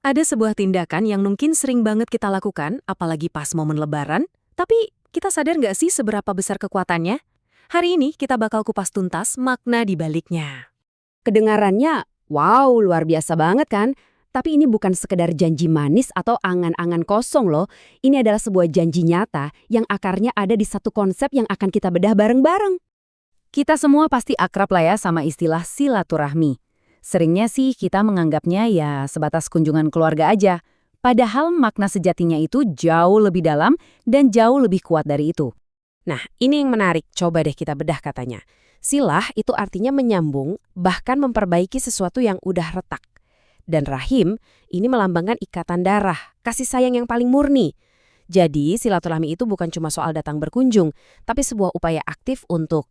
Ada sebuah tindakan yang mungkin sering banget kita lakukan, apalagi pas momen lebaran, tapi kita sadar nggak sih seberapa besar kekuatannya? Hari ini kita bakal kupas tuntas makna di baliknya. Kedengarannya, wow, luar biasa banget kan? Tapi ini bukan sekedar janji manis atau angan-angan kosong loh. Ini adalah sebuah janji nyata yang akarnya ada di satu konsep yang akan kita bedah bareng-bareng. Kita semua pasti akrab lah ya sama istilah silaturahmi. Seringnya sih kita menganggapnya ya sebatas kunjungan keluarga aja. Padahal makna sejatinya itu jauh lebih dalam dan jauh lebih kuat dari itu. Nah, ini yang menarik, coba deh kita bedah katanya. Silah itu artinya menyambung, bahkan memperbaiki sesuatu yang udah retak. Dan rahim, ini melambangkan ikatan darah, kasih sayang yang paling murni. Jadi, silaturahmi itu bukan cuma soal datang berkunjung, tapi sebuah upaya aktif untuk,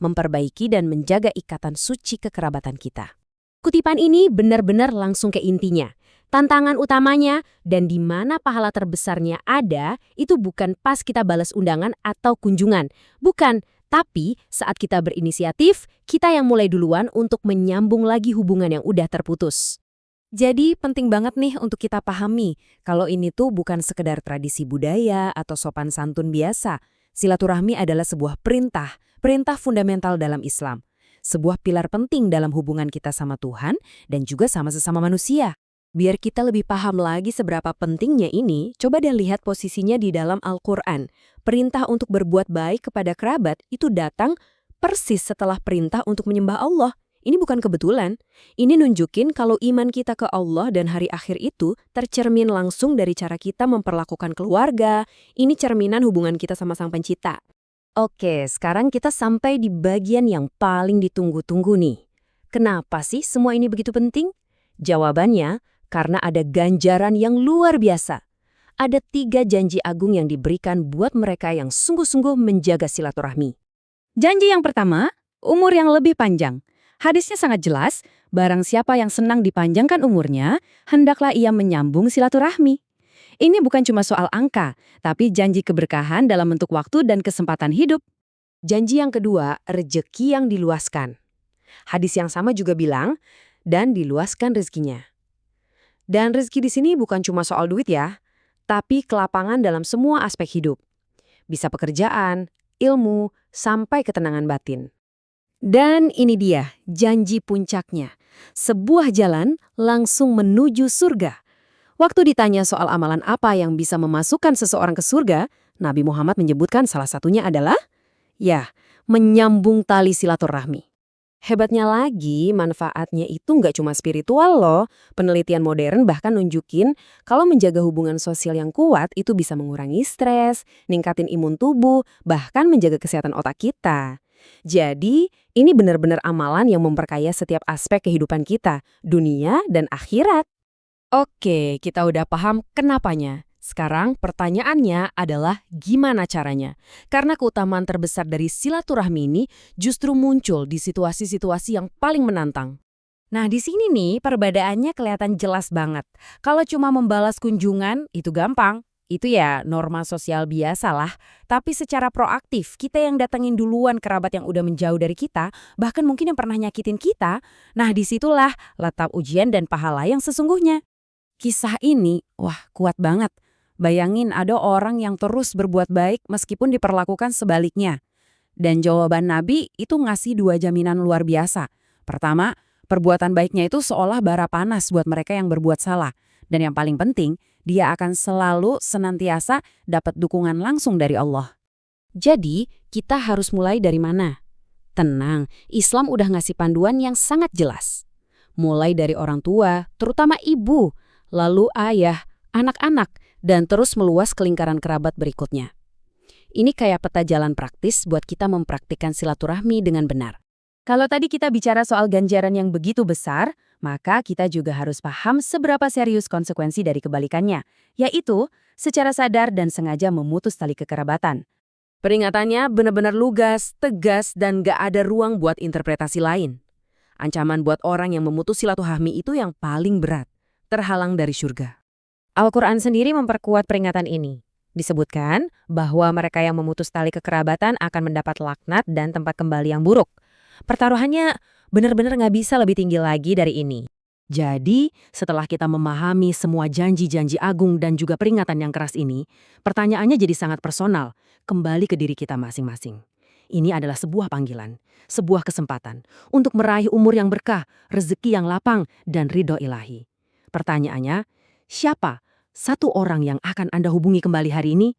memperbaiki dan menjaga ikatan suci kekerabatan kita. Kutipan ini benar-benar langsung ke intinya. Tantangan utamanya dan di mana pahala terbesarnya ada, itu bukan pas kita balas undangan atau kunjungan. Bukan, tapi saat kita berinisiatif, kita yang mulai duluan untuk menyambung lagi hubungan yang udah terputus. Jadi penting banget nih untuk kita pahami, kalau ini tuh bukan sekedar tradisi budaya atau sopan santun biasa. Silaturahmi adalah sebuah perintah fundamental dalam Islam. Sebuah pilar penting dalam hubungan kita sama Tuhan dan juga sama sesama manusia. Biar kita lebih paham lagi seberapa pentingnya ini, coba deh lihat posisinya di dalam Al-Quran. Perintah untuk berbuat baik kepada kerabat itu datang persis setelah perintah untuk menyembah Allah. Ini bukan kebetulan. Ini nunjukin kalau iman kita ke Allah dan hari akhir itu tercermin langsung dari cara kita memperlakukan keluarga. Ini cerminan hubungan kita sama Sang Pencipta. Oke, sekarang kita sampai di bagian yang paling ditunggu-tunggu nih. Kenapa sih semua ini begitu penting? Jawabannya, karena ada ganjaran yang luar biasa. Ada 3 janji agung yang diberikan buat mereka yang sungguh-sungguh menjaga silaturahmi. Janji yang pertama, umur yang lebih panjang. Hadisnya sangat jelas, barang siapa yang senang dipanjangkan umurnya, hendaklah ia menyambung silaturahmi. Ini bukan cuma soal angka, tapi janji keberkahan dalam bentuk waktu dan kesempatan hidup. Janji yang kedua, rejeki yang diluaskan. Hadis yang sama juga bilang, dan diluaskan rezekinya. Dan rezeki di sini bukan cuma soal duit ya, tapi kelapangan dalam semua aspek hidup. Bisa pekerjaan, ilmu, sampai ketenangan batin. Dan ini dia, janji puncaknya. Sebuah jalan langsung menuju surga. Waktu ditanya soal amalan apa yang bisa memasukkan seseorang ke surga, Nabi Muhammad menyebutkan salah satunya adalah, menyambung tali silaturahmi. Hebatnya lagi, manfaatnya itu nggak cuma spiritual loh. Penelitian modern bahkan nunjukin kalau menjaga hubungan sosial yang kuat itu bisa mengurangi stres, ningkatin imun tubuh, bahkan menjaga kesehatan otak kita. Jadi, ini benar-benar amalan yang memperkaya setiap aspek kehidupan kita, dunia dan akhirat. Oke, kita udah paham kenapanya. Sekarang pertanyaannya adalah gimana caranya? Karena keutamaan terbesar dari silaturahmi ini justru muncul di situasi-situasi yang paling menantang. Nah, di sini nih perbedaannya kelihatan jelas banget. Kalau cuma membalas kunjungan, itu gampang. Itu ya norma sosial biasa lah. Tapi secara proaktif, kita yang datengin duluan kerabat yang udah menjauh dari kita, bahkan mungkin yang pernah nyakitin kita, nah disitulah letak ujian dan pahala yang sesungguhnya. Kisah ini, kuat banget. Bayangin ada orang yang terus berbuat baik meskipun diperlakukan sebaliknya. Dan jawaban Nabi itu ngasih 2 jaminan luar biasa. Pertama, perbuatan baiknya itu seolah bara panas buat mereka yang berbuat salah. Dan yang paling penting, dia akan selalu senantiasa dapat dukungan langsung dari Allah. Jadi, kita harus mulai dari mana? Tenang, Islam udah ngasih panduan yang sangat jelas. Mulai dari orang tua, terutama ibu, lalu ayah, anak-anak, dan terus meluas ke lingkaran kerabat berikutnya. Ini kayak peta jalan praktis buat kita mempraktikkan silaturahmi dengan benar. Kalau tadi kita bicara soal ganjaran yang begitu besar, maka kita juga harus paham seberapa serius konsekuensi dari kebalikannya, yaitu secara sadar dan sengaja memutus tali kekerabatan. Peringatannya benar-benar lugas, tegas, dan gak ada ruang buat interpretasi lain. Ancaman buat orang yang memutus silaturahmi itu yang paling berat. Terhalang dari surga. Al-Quran sendiri memperkuat peringatan ini. Disebutkan bahwa mereka yang memutus tali kekerabatan akan mendapat laknat dan tempat kembali yang buruk. Pertaruhannya benar-benar nggak bisa lebih tinggi lagi dari ini. Jadi, setelah kita memahami semua janji-janji agung dan juga peringatan yang keras ini, pertanyaannya jadi sangat personal, kembali ke diri kita masing-masing. Ini adalah sebuah panggilan, sebuah kesempatan untuk meraih umur yang berkah, rezeki yang lapang, dan ridho ilahi. Pertanyaannya, siapa satu orang yang akan Anda hubungi kembali hari ini?